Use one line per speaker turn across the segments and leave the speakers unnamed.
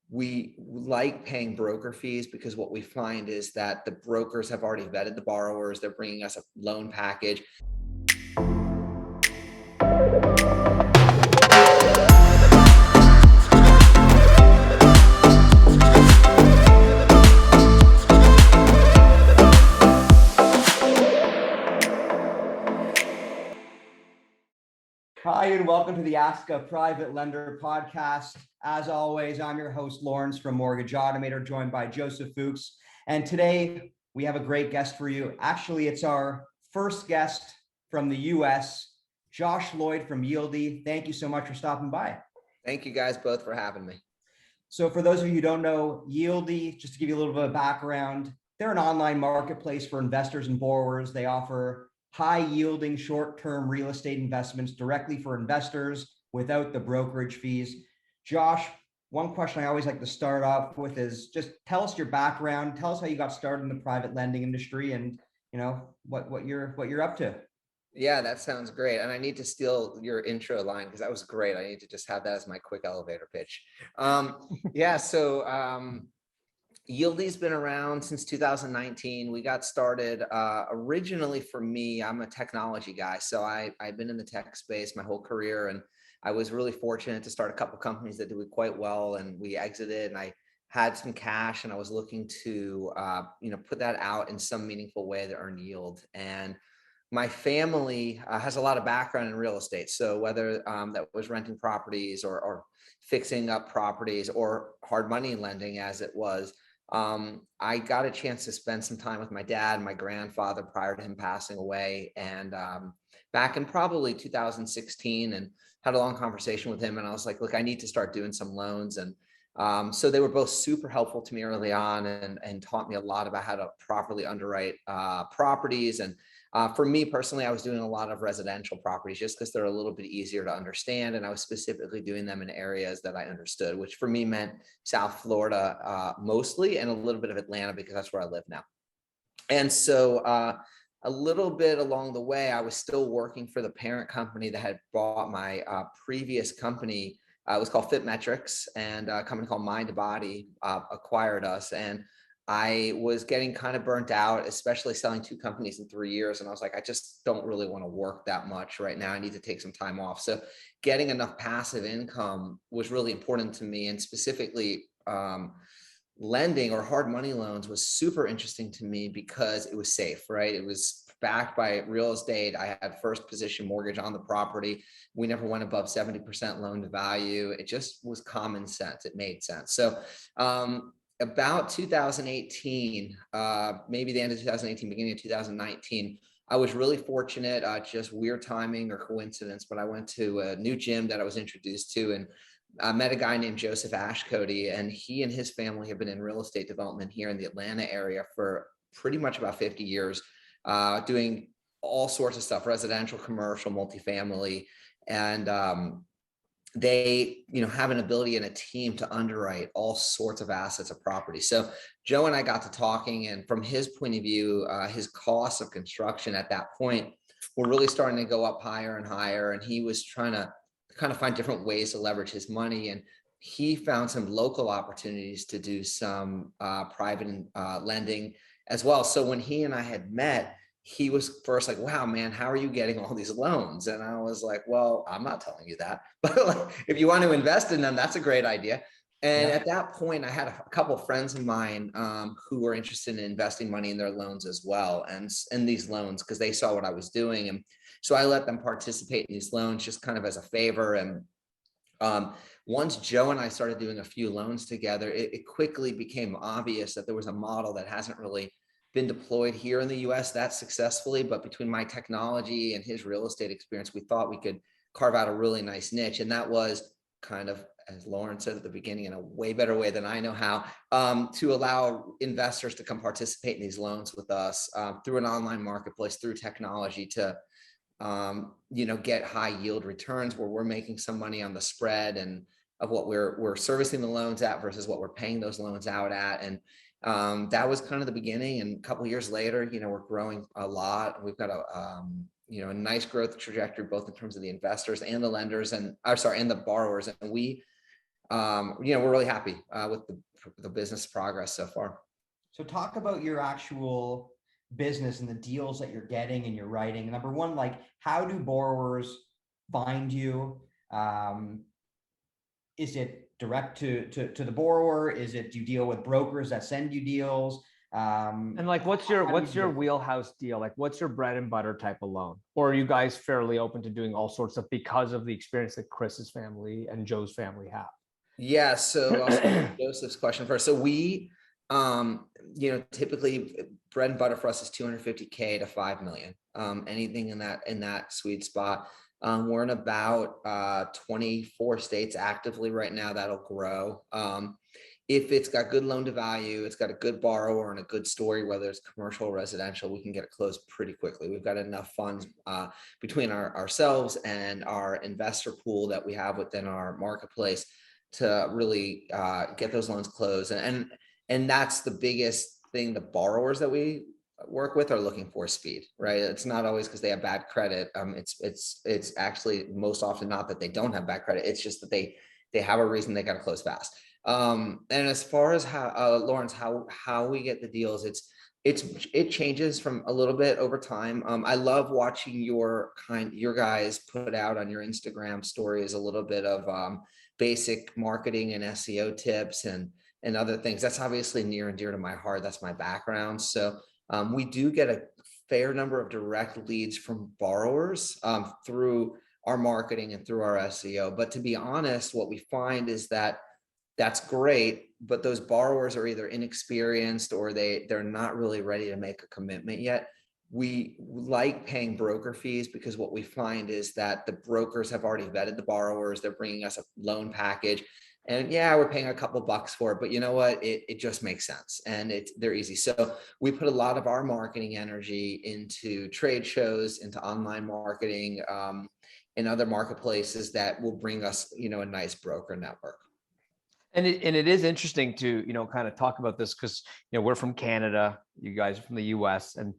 we like paying broker fees because what we find is that the brokers have already vetted the borrowers. They're bringing us a loan package.
Hi, and welcome to the Ask a Private Lender podcast. As always, I'm your host, Lawrence from Mortgage Automator, joined by Joseph Fuchs. And today we have a great guest for you. Actually, it's our first guest from the US, Josh Lloyd from Yieldi. Thank you so much for stopping by.
Thank you guys both for having me.
So for those of you who don't know, Yieldi, just to give you a little bit of background, they're an online marketplace for investors and borrowers. They offer high-yielding short-term real estate investments directly for investors without the brokerage fees. Josh, one question I always like to start off with is just tell us your background, tell us how you got started in the private lending industry, and what you're up to.
Yeah, that sounds great. And I need to steal your intro line because that was great. I need to just have that as my quick elevator pitch. Yieldi's been around since 2019. We got started originally for me. I'm a technology guy, so I've been in the tech space my whole career, and I was really fortunate to start a couple companies that did quite well, and we exited, and I had some cash, and I was looking to put that out in some meaningful way to earn yield. And my family has a lot of background in real estate, so whether that was renting properties or fixing up properties or hard money lending as it was. I got a chance to spend some time with my dad and my grandfather prior to him passing away. And back in probably 2016, and had a long conversation with him. And I was like, look, I need to start doing some loans. And so they were both super helpful to me early on and taught me a lot about how to properly underwrite properties. And for me personally, I was doing a lot of residential properties just because they're a little bit easier to understand. And I was specifically doing them in areas that I understood, which for me meant South Florida mostly, and a little bit of Atlanta because that's where I live now. And so a little bit along the way, I was still working for the parent company that had bought my previous company. It was called FitMetrics, and a company called Mind to Body acquired us. And I was getting kind of burnt out, especially selling two companies in 3 years. And I was like, I just don't really want to work that much right now. I need to take some time off. So getting enough passive income was really important to me. And specifically, lending or hard money loans was super interesting to me because it was safe, right? It was backed by real estate. I had first position mortgage on the property. We never went above 70% loan to value. It just was common sense. It made sense. So, about 2018, maybe the end of 2018, beginning of 2019, I was really fortunate, just weird timing or coincidence, but I went to a new gym that I was introduced to, and I met a guy named Joseph Ashcody, and he and his family have been in real estate development here in the Atlanta area for pretty much about 50 years, doing all sorts of stuff, residential, commercial, multifamily. And they have an ability and a team to underwrite all sorts of assets of property. So Joe and I got to talking, and from his point of view, his costs of construction at that point were really starting to go up higher and higher. And he was trying to kind of find different ways to leverage his money. And he found some local opportunities to do some private lending as well. So when he and I had met, he was first like, wow, man, how are you getting all these loans? And I was like, well, I'm not telling you that, but like, if you want to invest in them, that's a great idea. And at that point, I had a couple of friends of mine who were interested in investing money in their loans as well, and in these loans, because they saw what I was doing. And so I let them participate in these loans just kind of as a favor. And once Joe and I started doing a few loans together, it quickly became obvious that there was a model that hasn't really been deployed here in the US that successfully, but between my technology and his real estate experience, we thought we could carve out a really nice niche. And that was kind of, as Lauren said at the beginning, in a way better way than I know how, to allow investors to come participate in these loans with us through an online marketplace, through technology to, get high yield returns where we're making some money on the spread and of what we're servicing the loans at versus what we're paying those loans out at. And that was kind of the beginning. And a couple of years later, we're growing a lot. We've got a nice growth trajectory, both in terms of the investors and the lenders and the borrowers. And we we're really happy with the business progress so far.
So talk about your actual business and the deals that you're getting and you're writing. Number one, like, how do borrowers find you? Is it direct to the borrower? Is it, do you deal with brokers that send you deals?
And like, what's your wheelhouse deal? Like, what's your bread and butter type of loan? Or are you guys fairly open to doing all sorts of, because of the experience that Chris's family and Joe's family have?
Yeah. So I'll start with Joseph's question first. So we, typically bread and butter for us is 250K to 5 million. Anything in that sweet spot. We're in about 24 states actively right now. That'll grow. If it's got good loan to value, it's got a good borrower and a good story, whether it's commercial or residential, we can get it closed pretty quickly. We've got enough funds between ourselves and our investor pool that we have within our marketplace to really get those loans closed. And that's the biggest thing. The borrowers that we work with are looking for speed, right? It's not always because they have bad credit. It's actually most often not that they don't have bad credit. It's just that they have a reason they got to close fast. And as far as how Lawrence, how we get the deals, it changes from a little bit over time. I love watching your guys put out on your Instagram stories a little bit of basic marketing and SEO tips and other things. That's obviously near and dear to my heart. That's my background. So we do get a fair number of direct leads from borrowers through our marketing and through our SEO. But to be honest, what we find is that that's great, but those borrowers are either inexperienced or they're not really ready to make a commitment yet. We like paying broker fees because what we find is that the brokers have already vetted the borrowers. They're bringing us a loan package. And yeah, we're paying a couple bucks for it, but you know what? It just makes sense and they're easy. So we put a lot of our marketing energy into trade shows, into online marketing, and other marketplaces that will bring us, a nice broker network.
And it is interesting to, kind of talk about this because, we're from Canada, you guys are from the US, and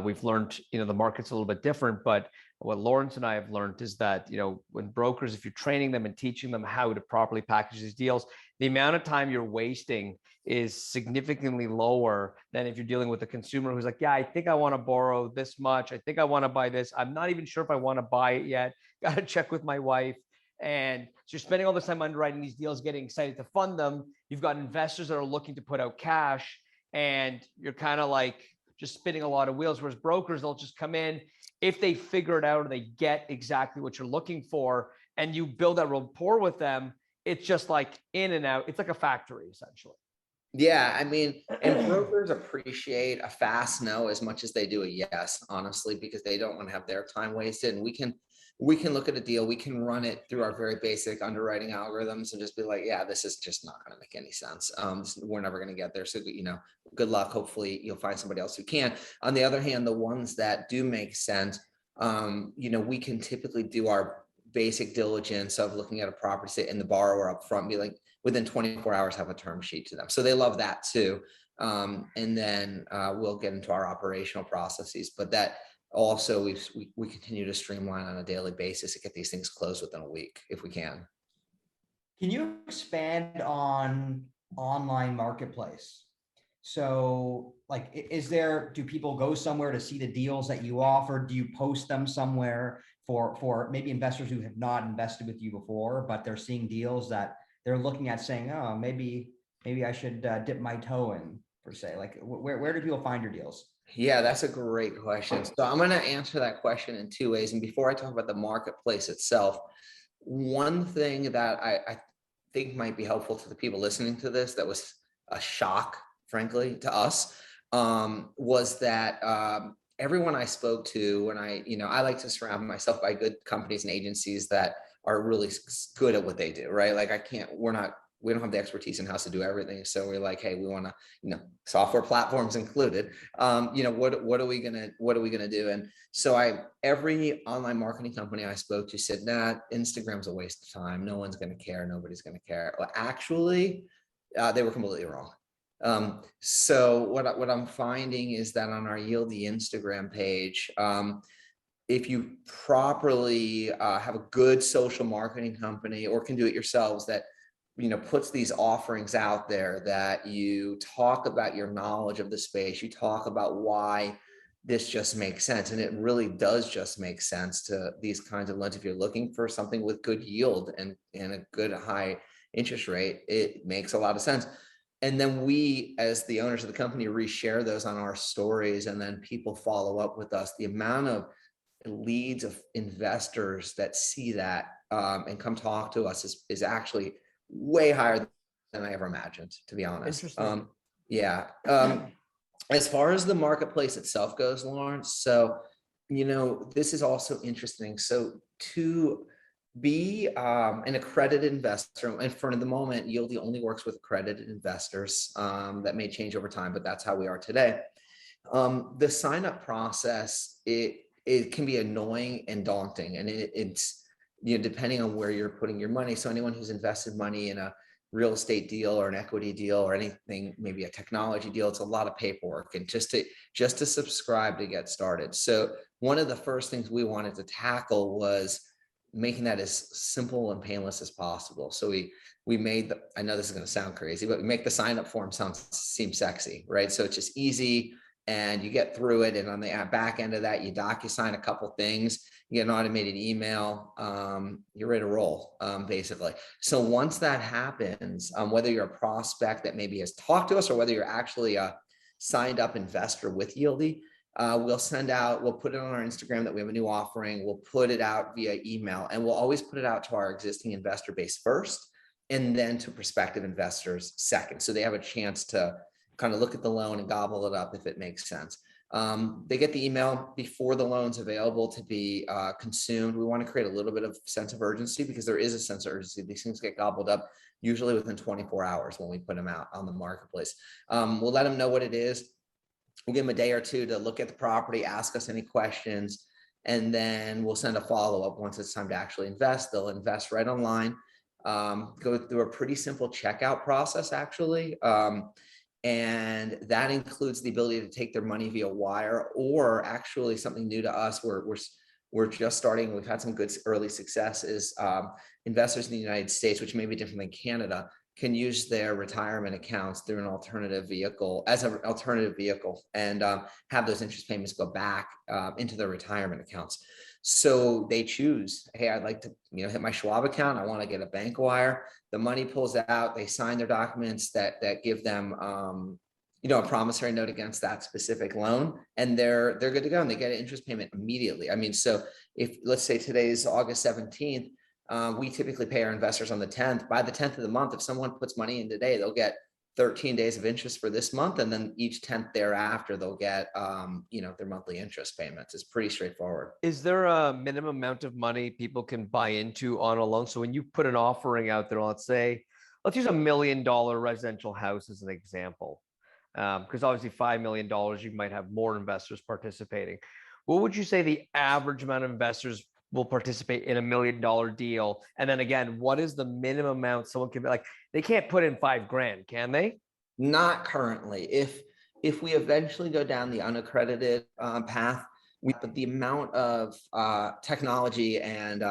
we've learned, the market's a little bit different. But what Lawrence and I have learned is that, when brokers, if you're training them and teaching them how to properly package these deals, the amount of time you're wasting is significantly lower than if you're dealing with a consumer who's like, yeah, I think I want to borrow this much. I think I want to buy this. I'm not even sure if I want to buy it yet. Got to check with my wife. And so you're spending all this time underwriting these deals, getting excited to fund them. You've got investors that are looking to put out cash, and you're kind of like just spinning a lot of wheels. Whereas brokers, they'll just come in if they figure it out or they get exactly what you're looking for, and you build that rapport with them. It's just like in and out. It's like a factory, essentially.
Yeah, I mean, and brokers appreciate a fast no as much as they do a yes, honestly, because they don't want to have their time wasted. And we can look at a deal, we can run it through our very basic underwriting algorithms and just be like, yeah, this is just not going to make any sense. We're never going to get there. So, good luck. Hopefully you'll find somebody else who can. On the other hand, the ones that do make sense, we can typically do our basic diligence of looking at a property and the borrower up front, be like, within 24 hours, have a term sheet to them. So they love that too. And then we'll get into our operational processes, but that also we continue to streamline on a daily basis to get these things closed within a week if we can.
Can you expand on online marketplace? So like, do people go somewhere to see the deals that you offer? Do you post them somewhere for maybe investors who have not invested with you before, but they're seeing deals that they're looking at saying, oh, maybe I should dip my toe in, per se? Like, where do people find your deals?
Yeah, that's a great question. So I'm going to answer that question in two ways. And before I talk about the marketplace itself, one thing that I think might be helpful to the people listening to this, that was a shock, frankly, to us, was that everyone I spoke to, when I like to surround myself by good companies and agencies that are really good at what they do, right? Like we don't have the expertise in-house to do everything. So we're like, hey, we want to, software platforms included, what are we going to do? And so every online marketing company I spoke to said, nah, Instagram's a waste of time. No one's going to care. Nobody's going to care. Well, actually, they were completely wrong. So what I'm finding is that on our Yieldi Instagram page, if you properly have a good social marketing company or can do it yourselves that puts these offerings out there that you talk about your knowledge of the space, you talk about why this just makes sense. And it really does just make sense to these kinds of loans. If you're looking for something with good yield and a good high interest rate, it makes a lot of sense. And then we, as the owners of the company, reshare those on our stories, and then people follow up with us. The amount of leads of investors that see that and come talk to us is actually way higher than I ever imagined, to be honest.
Interesting.
Yeah. As far as the marketplace itself goes, Lawrence, so, this is also interesting. So to be an accredited investor, and for the moment, Yieldi only works with accredited investors. That may change over time, but that's how we are today. The sign-up process, it can be annoying and daunting, and it's depending on where you're putting your money. So anyone who's invested money in a real estate deal or an equity deal or anything, maybe a technology deal, it's a lot of paperwork, and just to subscribe to get started. So one of the first things we wanted to tackle was making that as simple and painless as possible. So we made I know this is going to sound crazy, but we make the sign up form seem sexy, right? So it's just easy, and you get through it. And on the back end of that, you DocuSign a couple things, you get an automated email, you're ready to roll, basically. So once that happens, whether you're a prospect that maybe has talked to us, or whether you're actually a signed up investor with Yieldi, we'll put it on our Instagram that we have a new offering. We'll put it out via email, and we'll always put it out to our existing investor base first, and then to prospective investors second. So they have a chance to kind of look at the loan and gobble it up if it makes sense. They get the email before the loan's available to be consumed. We want to create a little bit of sense of urgency, because there is a sense of urgency. These things get gobbled up usually within 24 hours when we put them out on the marketplace. We'll let them know what it is. We'll give them a day or two to look at the property, ask us any questions, and then we'll send a follow-up once it's time to actually invest. They'll invest right online, go through a pretty simple checkout process, actually. And that includes the ability to take their money via wire, or actually something new to us. We're just starting. We've had some good early success. Is investors in the United States, which may be different than Canada, can use their retirement accounts through an alternative vehicle and have those interest payments go back into their retirement accounts. So they choose, hey, I'd like to hit my Schwab account. I want to get a bank wire. The money pulls out. They sign their documents that give them a promissory note against that specific loan, and they're good to go, and they get an interest payment immediately. I mean, so if, let's say today's August 17th, we typically pay our investors on the 10th. By the 10th of the month, if someone puts money in today, they'll get 13 days of interest for this month, and then each 10th thereafter, they'll get their monthly interest payments. It's pretty straightforward.
Is there a minimum amount of money people can buy into on a loan? So when you put an offering out there, let's use $1 million residential house as an example, because obviously $5 million, you might have more investors participating. What would you say the average amount of investors will participate in $1 million deal? And then again, what is the minimum amount someone can be like? They can't put in $5,000, can they?
Not currently. If we eventually go down the unaccredited path, but the amount of technology and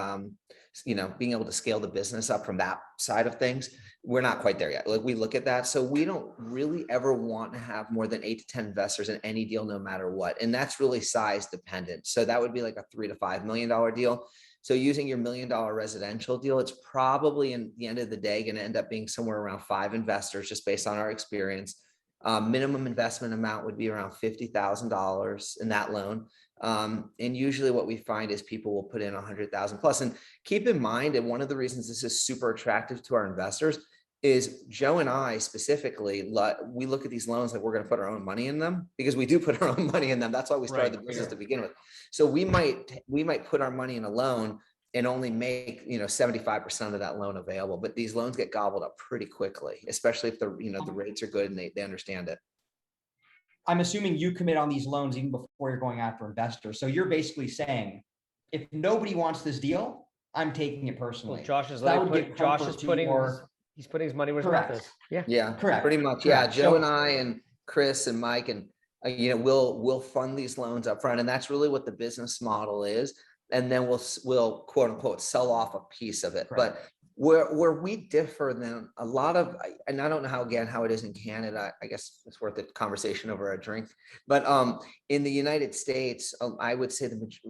being able to scale the business up from that side of things, we're not quite there yet. Like, we look at that. So we don't really ever want to have more than 8 to 10 investors in any deal, no matter what. And that's really size dependent. So that would be like a $3 to $5 million deal. So using your $1 million residential deal, it's probably, in the end of the day, going to end up being somewhere around 5 investors, just based on our experience. Minimum investment amount would be around $50,000 in that loan. And usually what we find is people will put in 100,000 plus. And keep in mind, and one of the reasons this is super attractive to our investors is Joe and I specifically, we look at these loans like we're going to put our own money in them, because we do put our own money in them. That's why we started the business to begin with. So we might put our money in a loan and only make 75% of that loan available, but these loans get gobbled up pretty quickly, especially if the rates are good and they understand it.
I'm assuming you commit on these loans even before you're going after investors. So you're basically saying, if nobody wants this deal, I'm taking it personally.
Well, Josh is he's putting his money where his mouth is.
Yeah,
correct.
Pretty much.
Correct.
Yeah, Joe and I and Chris and Mike and we'll fund these loans up front, and that's really what the business model is. And then we'll quote unquote sell off a piece of it.
Correct.
But Where we differ than a lot of, and I don't know how it is in Canada. I guess it's worth a conversation over a drink. But in the United States, I would say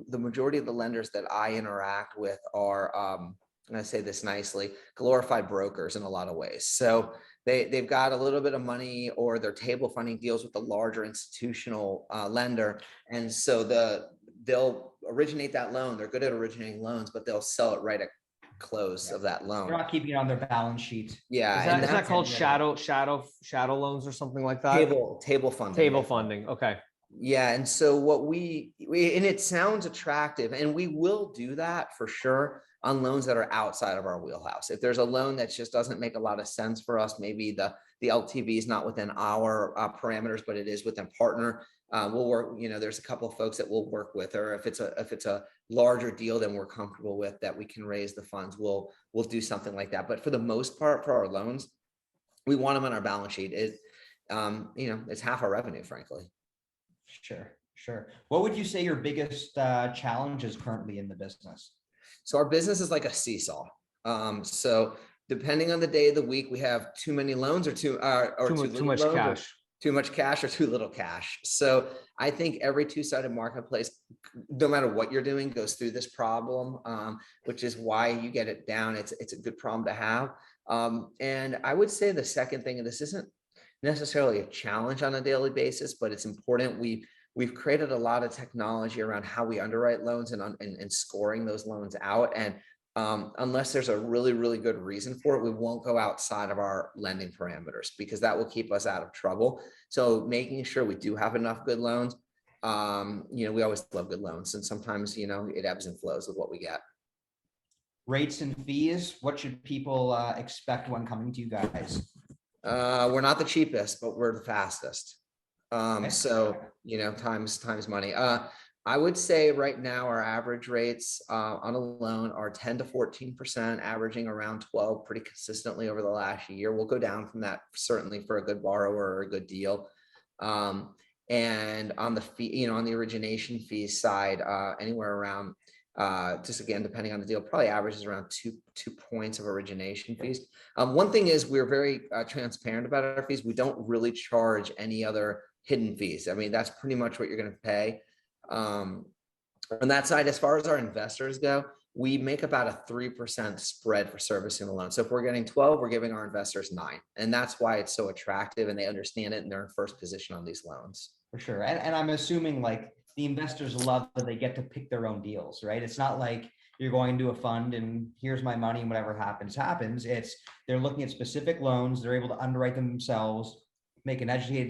the majority of the lenders that I interact with are, and I say this nicely, glorified brokers in a lot of ways. So they've got a little bit of money, or their table funding deals with the larger institutional lender, and so they'll originate that loan. They're good at originating loans, but they'll sell it right at close of that loan.
They're not keeping it on their balance sheet.
Yeah.
Is that called shadow loans or something like that?
Table funding.
Table funding. Okay.
Yeah. And so what we and it sounds attractive, and we will do that for sure on loans that are outside of our wheelhouse. If there's a loan that just doesn't make a lot of sense for us, maybe the LTV is not within our parameters, but it is within partner. We'll work, there's a couple of folks that we'll work with, or if it's a larger deal than we're comfortable with that we can raise the funds, we'll do something like that. But for the most part, for our loans, we want them on our balance sheet. It's half our revenue, frankly.
Sure. What would you say your biggest challenge is currently in the business?
So our business is like a seesaw. So depending on the day of the week, we have too many loans or too much cash. Too much cash or too little cash. So I think every two-sided marketplace, no matter what you're doing, goes through this problem, which is why you get it down. It's a good problem to have. And I would say the second thing, and this isn't necessarily a challenge on a daily basis, but it's important. We've created a lot of technology around how we underwrite loans and scoring those loans out. And unless there's a really, really good reason for it, we won't go outside of our lending parameters, because that will keep us out of trouble. So making sure we do have enough good loans. We always love good loans, and sometimes, it ebbs and flows with what we get.
Rates and fees, what should people expect when coming to you guys?
We're not the cheapest, but we're the fastest.
Okay.
So, time's money. I would say right now our average rates on a loan are 10 to 14%, averaging around 12 pretty consistently over the last year. We'll go down from that certainly for a good borrower or a good deal. And on the fee, on the origination fees side, anywhere around, just again, depending on the deal, probably averages around two points of origination fees. One thing is we're very transparent about our fees. We don't really charge any other hidden fees. I mean, that's pretty much what you're going to pay. On that side, as far as our investors go, we make about a 3% spread for servicing the loan. So if we're getting 12, we're giving our investors 9. And that's why it's so attractive, and they understand it, and they're in first position on these loans. For
sure. And I'm assuming like the investors love that they get to pick their own deals, right? It's not like you're going to a fund and here's my money and whatever happens. It's they're looking at specific loans. They're able to underwrite them themselves, make an educated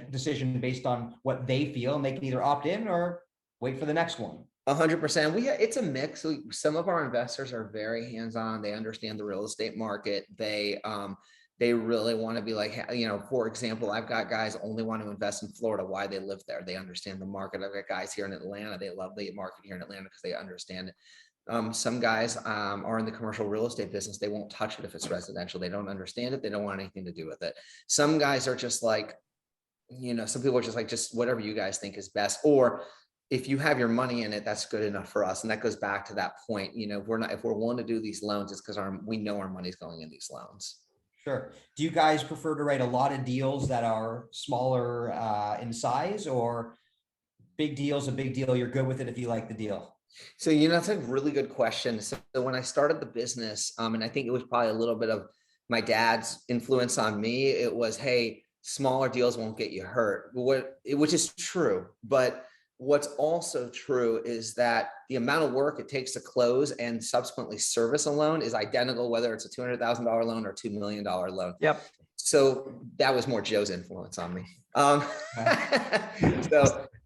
decision based on what they feel, and they can either opt in or wait for the next one.
100%. It's a mix. Some of our investors are very hands-on. They understand the real estate market. They really want to be like, for example, I've got guys only want to invest in Florida. Why? They live there. They understand the market. I've got guys here in Atlanta. They love the market here in Atlanta because they understand it. Some guys are in the commercial real estate business. They won't touch it if it's residential. They don't understand it. They don't want anything to do with it. Some guys are just like, some people are just like, just whatever you guys think is best. Or if you have your money in it, that's good enough for us. And that goes back to that point. If we're willing to do these loans, it's because we know our money's going in these loans.
Sure. Do you guys prefer to write a lot of deals that are smaller in size, or big deals, a big deal, you're good with it if you like the deal?
So, that's a really good question. So when I started the business, and I think it was probably a little bit of my dad's influence on me, it was, hey, smaller deals won't get you hurt, which is true. But what's also true is that the amount of work it takes to close and subsequently service a loan is identical, whether it's a $200,000 loan or $2 million loan.
Yep.
So that was more Joe's influence on me. So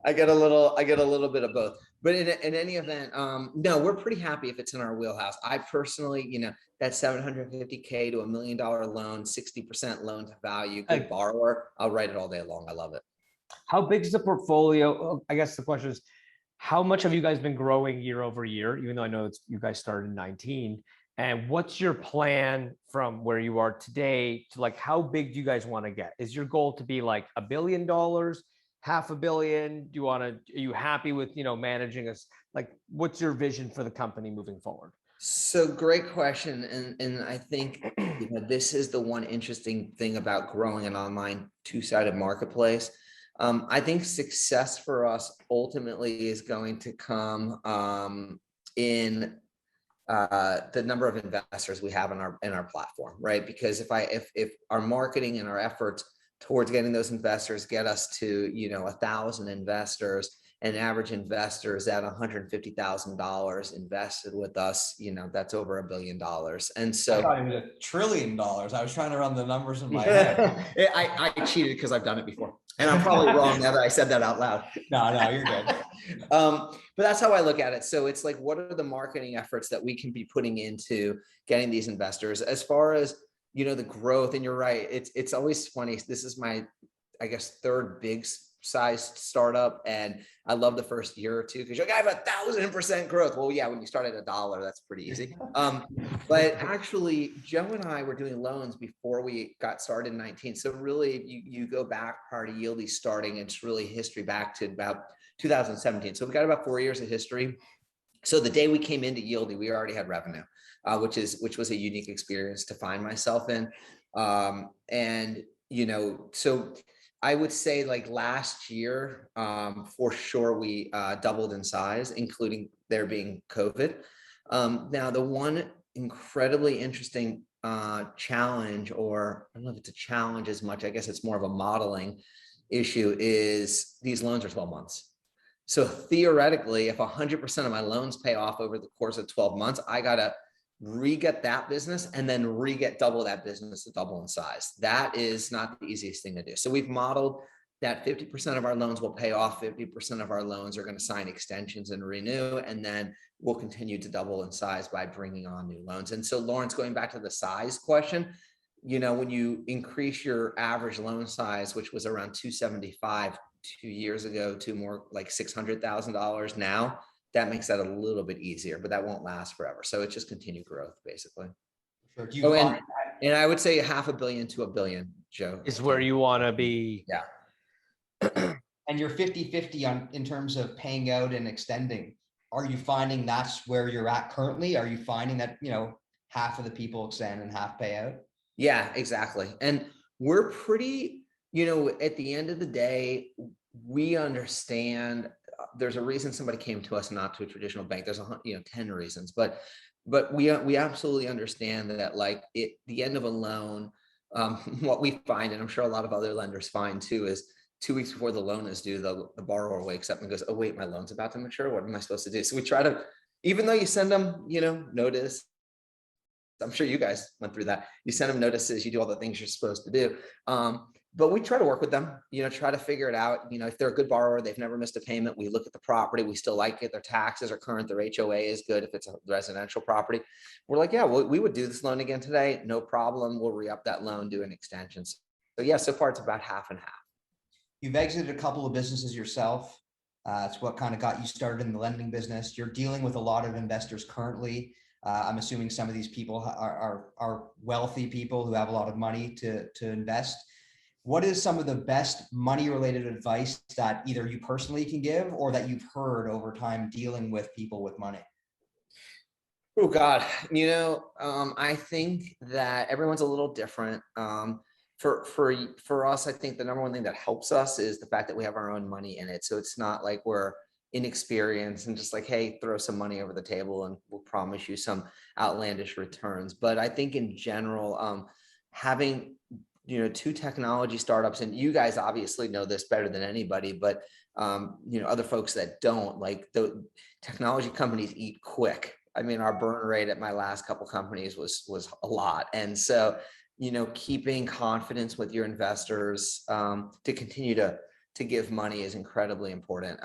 I get a little bit of both, but in any event, no, we're pretty happy if it's in our wheelhouse. I personally, that $750K to $1 million loan, 60% loan to value, good borrower, I'll write it all day long. I love it.
How big is the portfolio? I guess the question is, how much have you guys been growing year over year, even though I know you guys started in 19? And what's your plan from where you are today to like, how big do you guys want to get? Is your goal to be like $1 billion, $500 million? Are you happy with, managing us? Like, what's your vision for the company moving forward?
So great question. And I think this is the one interesting thing about growing an online two-sided marketplace. I think success for us ultimately is going to come in the number of investors we have in our platform, right? Because if our marketing and our efforts towards getting those investors get us to 1,000 investors, an average investor is at $150,000 invested with us, that's over $1 billion. And
I
so
thought it was $1 trillion. I was trying to run the numbers in my head.
I cheated because I've done it before, and I'm probably wrong now that I said that out loud.
No, you're good.
But that's how I look at it. So it's like, what are the marketing efforts that we can be putting into getting these investors? As far as the growth, and you're right, it's always funny. This is my, I guess, third big sized startup, and I love the first year or two because you're like, I have 1,000% growth. Well, yeah, when you start at $1, that's pretty easy. But actually, Joe and I were doing loans before we got started in 19. So really, you go back prior to Yieldi starting, it's really history back to about 2017. So we've got about 4 years of history. So the day we came into Yieldi, we already had revenue, which was a unique experience to find myself in. So I would say like last year, for sure, we doubled in size, including there being COVID. Now, the one incredibly interesting challenge, or I don't know if it's a challenge as much, I guess it's more of a modeling issue, is these loans are 12 months. So theoretically, if 100% of my loans pay off over the course of 12 months, I got to re-get that business and then re-get double that business to double in size. That is not the easiest thing to do. So we've modeled that 50% of our loans will pay off, 50% of our loans are going to sign extensions and renew, and then we'll continue to double in size by bringing on new loans. And so Lawrence, going back to the size question, when you increase your average loan size, which was around 275 2 years ago, to more like $600,000 now, that makes that a little bit easier, but that won't last forever. So it's just continued growth, basically.
Sure. Do you find
And I would say $500 million to $1 billion, Joe,
Is where you want to be.
Yeah.
and you're 50-50 in terms of paying out and extending? Are you finding that's where you're at currently? Are you finding that, half of the people extend and half pay out?
Yeah, exactly. And we're pretty, at the end of the day, we understand there's a reason somebody came to us, not to a traditional bank. There's 10 reasons, but we absolutely understand that, like, the end of a loan, what we find, and I'm sure a lot of other lenders find too, is 2 weeks before the loan is due, the borrower wakes up and goes, oh wait, my loan's about to mature. What am I supposed to do? So we try to, even though you send them, notice, I'm sure you guys went through that. You send them notices, you do all the things you're supposed to do. But we try to work with them, try to figure it out. If they're a good borrower, they've never missed a payment. We look at the property, we still like it. Their taxes are current, their HOA is good. If it's a residential property, we're like, yeah, we would do this loan again today. No problem. We'll re-up that loan, do an extension. So yeah, so far it's about half and half.
You've exited a couple of businesses yourself. It's what kind of got you started in the lending business. You're dealing with a lot of investors currently. I'm assuming some of these people are wealthy people who have a lot of money to invest. What is some of the best money related advice that either you personally can give or that you've heard over time dealing with people with money?
Oh God, I think that everyone's a little different. For us, I think the number one thing that helps us is the fact that we have our own money in it. So it's not like we're inexperienced and just like, hey, throw some money over the table and we'll promise you some outlandish returns. But I think in general, having two technology startups, and you guys obviously know this better than anybody, but other folks that don't, like, the technology companies eat quick. I mean, our burn rate at my last couple companies was a lot. And so, keeping confidence with your investors to continue to give money is incredibly important.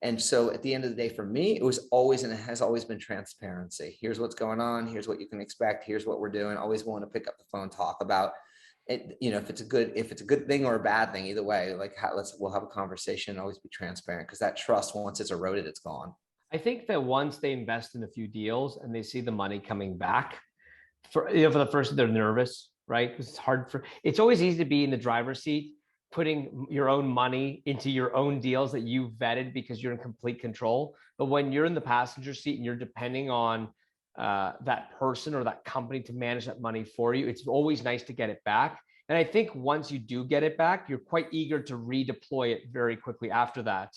And so at the end of the day, for me, it was always, and it has always been, transparency. Here's what's going on. Here's what you can expect. Here's what we're doing. Always want to pick up the phone, talk about it. If it's a good thing or a bad thing, either way, like, we'll have a conversation and always be transparent, because that trust, once it's eroded, it's gone.
I think that once they invest in a few deals and they see the money coming back, for the first, they're nervous, right? Because it's always easy to be in the driver's seat, putting your own money into your own deals that you've vetted because you're in complete control. But when you're in the passenger seat and you're depending on that person or that company to manage that money for you. It's always nice to get it back. And I think once you do get it back, you're quite eager to redeploy it very quickly after that.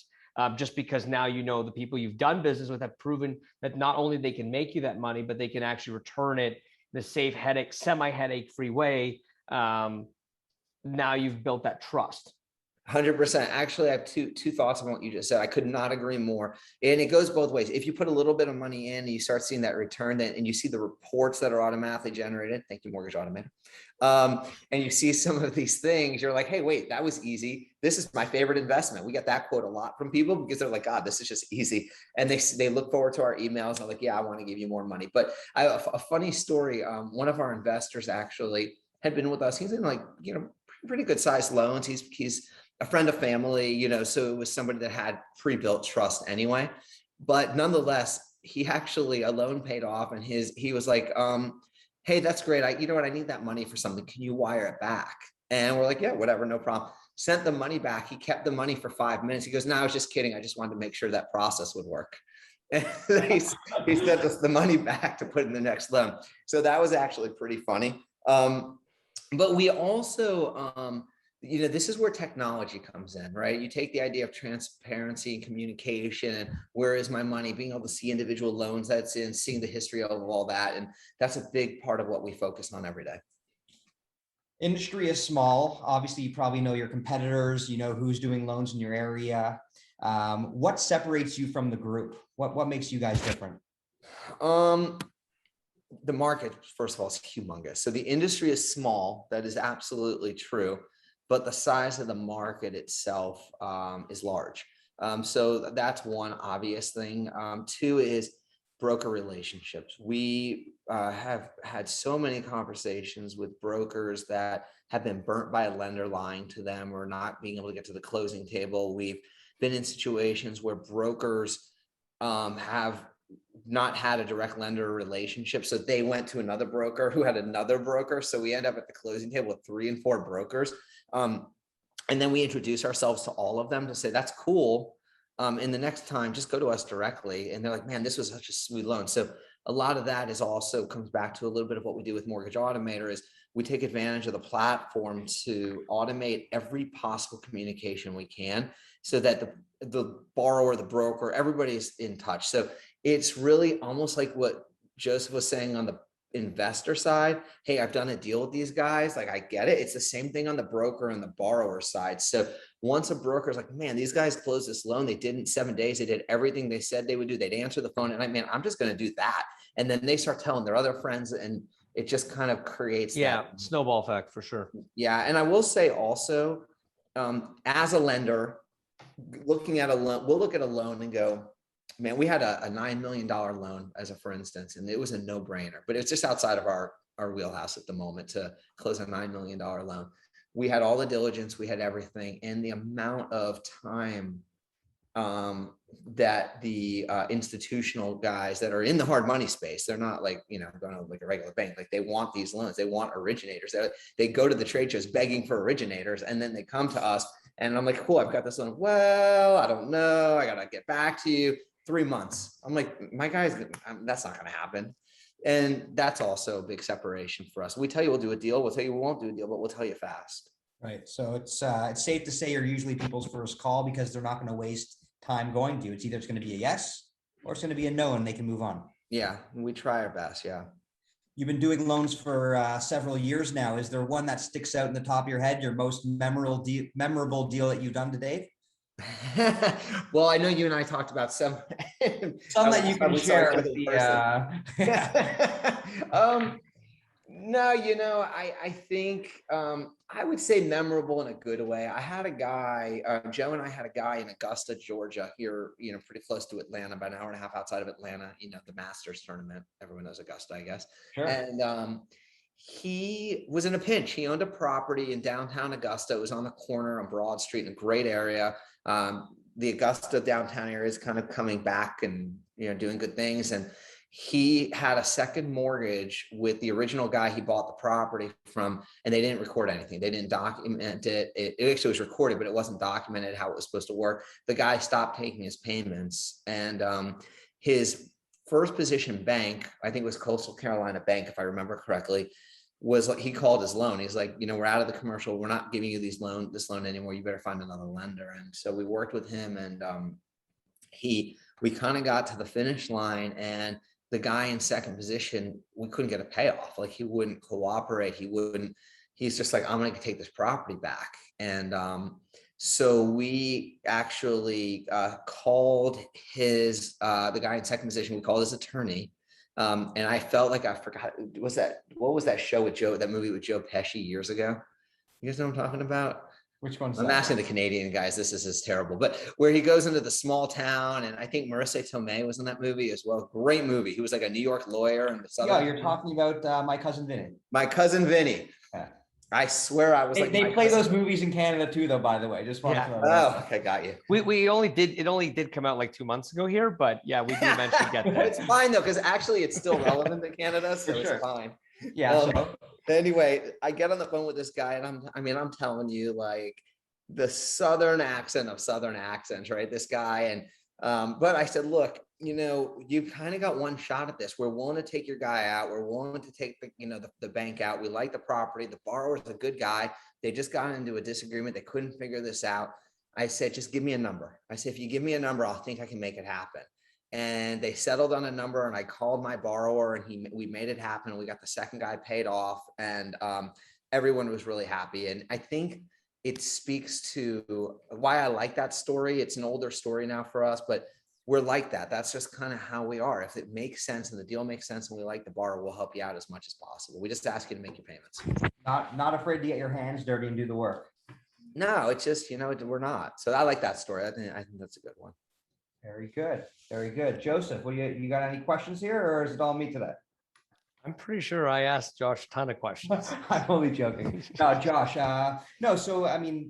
Just because now you know the people you've done business with have proven that not only they can make you that money, but they can actually return it in a safe, semi-headache free way. Now you've built that trust.
100%. Actually, I have two thoughts on what you just said. I could not agree more. And it goes both ways. If you put a little bit of money in and you start seeing that return, then and you see the reports that are automatically generated. Thank you, Mortgage Automator. And you see some of these things, you're like, hey, wait, that was easy. This is my favorite investment. We get that quote a lot from people because they're like, God, this is just easy. And they look forward to our emails. I'm like, yeah, I want to give you more money. But I have a funny story. One of our investors actually had been with us. He's in like, pretty good sized loans. He's a friend of family, so it was somebody that had pre-built trust anyway. But nonetheless, he actually, a loan paid off and he was like, hey, that's great. I need that money for something. Can you wire it back? And we're like, yeah, whatever, no problem. Sent the money back. He kept the money for 5 minutes. He goes, no, I was just kidding. I just wanted to make sure that process would work. And he sent us the money back to put in the next loan. So that was actually pretty funny. But we also, this is where technology comes in, right? You take the idea of transparency and communication and where is my money, being able to see individual loans that's in, seeing the history of all that. And that's a big part of what we focus on every day.
Industry is small. Obviously, you probably know your competitors, you know who's doing loans in your area. What separates you from the group? What makes you guys different?
The market, first of all, is humongous. So the industry is small. That is absolutely true. But the size of the market itself is large. So that's one obvious thing. Two is broker relationships. We have had so many conversations with brokers that have been burnt by a lender lying to them or not being able to get to the closing table. We've been in situations where brokers have not had a direct lender relationship. So they went to another broker who had another broker. So we end up at the closing table with 3 and 4 brokers. And then we introduce ourselves to all of them to say, that's cool. And the next time, just go to us directly. And they're like, man, this was such a smooth loan. So a lot of that is also comes back to a little bit of what we do with Mortgage Automator is we take advantage of the platform to automate every possible communication we can so that the borrower, the broker, everybody's in touch. So it's really almost like what Joseph was saying on the investor side. Hey, I've done a deal with these guys. Like, I get it. It's the same thing on the broker and the borrower side. So once a broker is like, man, these guys closed this loan, they did in 7 days. They did everything they said they would do. They'd answer the phone and I'm just going to do that. And then they start telling their other friends and it just kind of creates that
snowball effect for sure.
Yeah. And I will say also, as a lender, looking at a loan, we'll look at a loan and go, man, we had a $9 million loan as a, for instance, and it was a no brainer, but it's just outside of our wheelhouse at the moment to close a $9 million loan. We had all the diligence, we had everything, and the amount of time that the institutional guys that are in the hard money space, they're not like, going to like a regular bank. Like they want these loans, they want originators. They go to the trade shows begging for originators, and then they come to us and I'm like, cool, I've got this loan. Well, I don't know. I got to get back to you. 3 months. I'm like, my guys, that's not going to happen. And that's also a big separation for us. We tell you we'll do a deal. We'll tell you we won't do a deal, but we'll tell you fast.
Right. So it's safe to say you're usually people's first call because they're not going to waste time going to you. It's either it's going to be a yes or it's going to be a no and they can move on.
Yeah. We try our best. Yeah.
You've been doing loans for several years now. Is there one that sticks out in the top of your head, your most memorable deal that you've done to date?
Well, I know you and I talked about some
that you can share with the
no, I think I would say memorable in a good way. I had a guy, Joe and I had a guy in Augusta, Georgia here, pretty close to Atlanta, about an hour and a half outside of Atlanta, the Masters tournament. Everyone knows Augusta, I guess.
Sure.
And he was in a pinch. He owned a property in downtown Augusta. It was on the corner on Broad Street in a great area. The Augusta downtown area is kind of coming back and, doing good things. And he had a second mortgage with the original guy he bought the property from, and they didn't record anything. They didn't document it. It actually was recorded, but it wasn't documented how it was supposed to work. The guy stopped taking his payments, and his first position bank, I think it was Coastal Carolina Bank, if I remember correctly, was like, he called his loan. He's like, we're out of the commercial. We're not giving you this loan anymore. You better find another lender. And so we worked with him, and we kind of got to the finish line, and the guy in second position, we couldn't get a payoff. Like, he wouldn't cooperate. He's just like, I'm going to take this property back. And so we actually called the guy in second position. We called his attorney. And I felt like I forgot, what was that show with that movie with Joe Pesci years ago? You guys know what I'm talking about?
Which one's
I'm
that?
asking the Canadian guys, this is terrible, but where he goes into the small town, and I think Marissa Tomei was in that movie as well. Great movie. He was like a New York lawyer in the
Yeah, you're talking about My Cousin Vinny.
My Cousin Vinny.
Yeah.
I swear I was
They play those movies in Canada too, though, by the way. Just want to throw that out.
Oh, okay, got you.
It only did come out like 2 months ago here, but yeah, we do eventually get there.
It's fine though, because actually it's still relevant to Canada, so
For sure.
it's fine.
Yeah.
Anyway, I get on the phone with this guy, and I'm telling you, like, the Southern accent of Southern accents, right? This guy. And, but I said, look, you kind of got one shot at this. We're willing to take your guy out. We're willing to take the bank out. We like the property. The borrower's a good guy. They just got into a disagreement. They couldn't figure this out. I said, just give me a number. I said, if you give me a number, I'll think I can make it happen. And they settled on a number, and I called my borrower, and we made it happen. We got the second guy paid off, and everyone was really happy. And I think it speaks to why I like that story. It's an older story now for us, but we're like that. That's just kind of how we are. If it makes sense and the deal makes sense and we like the borrower, we'll help you out as much as possible. We just ask you to make your payments.
Not afraid to get your hands dirty and do the work.
No, it's just, we're not. So I like that story. I think that's a good one.
Very good. Very good. Joseph, you got any questions here, or is it all me today?
I'm pretty sure I asked Josh a ton of questions.
I'm only joking. No, Josh. No. So,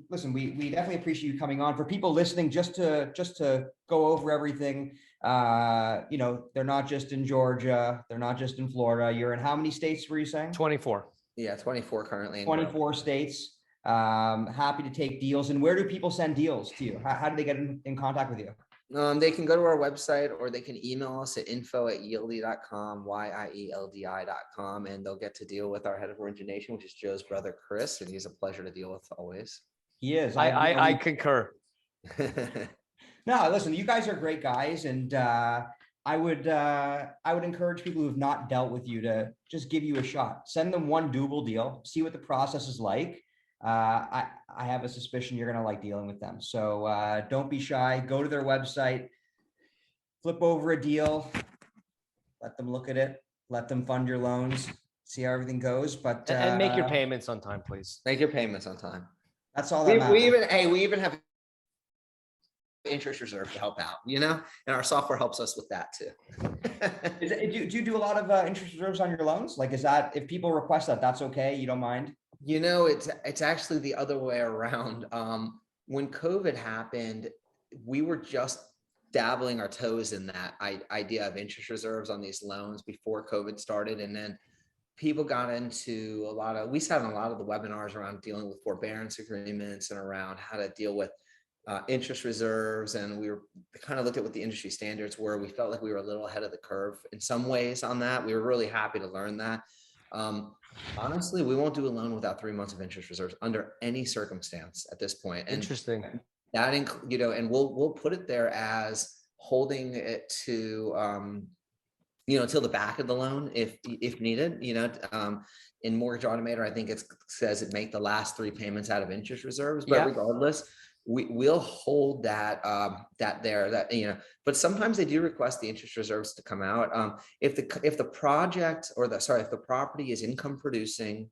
listen, we definitely appreciate you coming on. For people listening, just to go over everything, they're not just in Georgia. They're not just in Florida. You're in how many states were you saying?
24.
Yeah, 24 currently.
24 states. Happy to take deals. And where do people send deals to you? How do they get in contact with you?
They can go to our website, or they can email us at info@yieldi.com, yieldi.com, and they'll get to deal with our head of origination, which is Joe's brother, Chris, and he's a pleasure to deal with always.
He is.
I concur.
No, listen, you guys are great guys, and I would encourage people who have not dealt with you to just give you a shot. Send them one doable deal, see what the process is like. I have a suspicion you're going to like dealing with them. So don't be shy. Go to their website, flip over a deal, let them look at it, let them fund your loans, see how everything goes. But
And make your payments on time, please.
Make your payments on time.
That's all that matters.
We even have interest reserve to help out, and our software helps us with that too.
Do you do a lot of interest reserves on your loans? Like, is that, if people request that, that's okay? You don't mind?
It's actually the other way around. When COVID happened, we were just dabbling our toes in that idea of interest reserves on these loans before COVID started. And then people got into we sat on a lot of the webinars around dealing with forbearance agreements and around how to deal with interest reserves. And we were kind of looked at what the industry standards were. We felt like we were a little ahead of the curve in some ways on that. We were really happy to learn that. Honestly, we won't do a loan without 3 months of interest reserves under any circumstance at this point. And
Interesting.
that, and we'll put it there as holding it to, till the back of the loan if needed. In Mortgage Automator, I think it says it make the last 3 payments out of interest reserves, but regardless, we'll hold that but sometimes they do request the interest reserves to come out. If the project if the property is income producing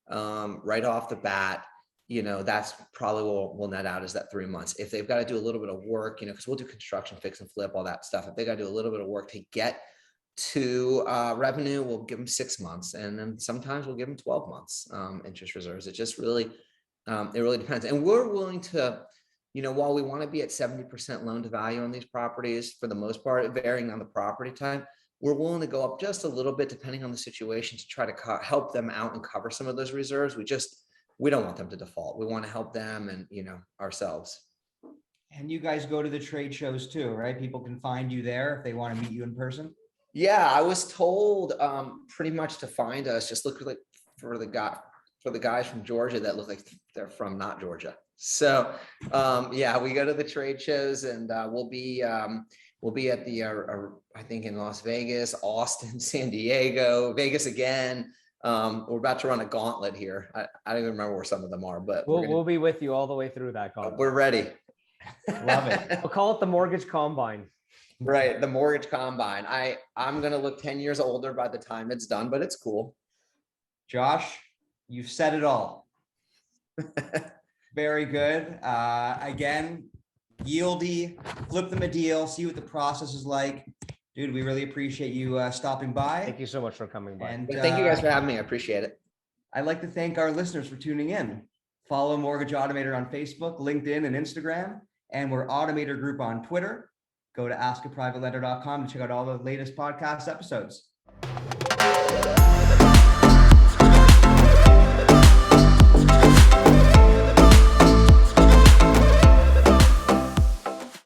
right off the bat, that's probably what will net out is that 3 months. If they've got to do a little bit of work, because we'll do construction, fix and flip, all that stuff. If they got to do a little bit of work to get to revenue, we'll give them 6 months, and then sometimes we'll give them 12 months interest reserves. It just really it really depends. And we're willing to, while we want to be at 70% loan to value on these properties, for the most part, varying on the property type, we're willing to go up just a little bit depending on the situation to try to help them out and cover some of those reserves. We don't want them to default. We want to help them and, ourselves.
And you guys go to the trade shows too, right? People can find you there if they want to meet you in person.
Yeah, I was told pretty much to find us, just look like for the guys from Georgia that look like they're from not Georgia. So yeah, we go to the trade shows, and we'll be at the I think in Las Vegas, Austin, San Diego, Vegas again. We're about to run a gauntlet here. I don't even remember where some of them are, but
We'll be with you all the way through that.
we're ready.
Love it.
We'll call it the Mortgage Combine.
Right, the Mortgage Combine. I'm gonna look 10 years older by the time it's done, but it's cool.
Josh, you've said it all. Very good. Again, Yieldi, flip them a deal, see what the process is like. Dude, we really appreciate you stopping by.
Thank you so much for coming by.
And
Thank you guys for having me. I appreciate it.
I'd like to thank our listeners for tuning in. Follow Mortgage Automator on Facebook, LinkedIn, and Instagram. And we're Automator Group on Twitter. Go to askaprivatelender.com to check out all the latest podcast episodes.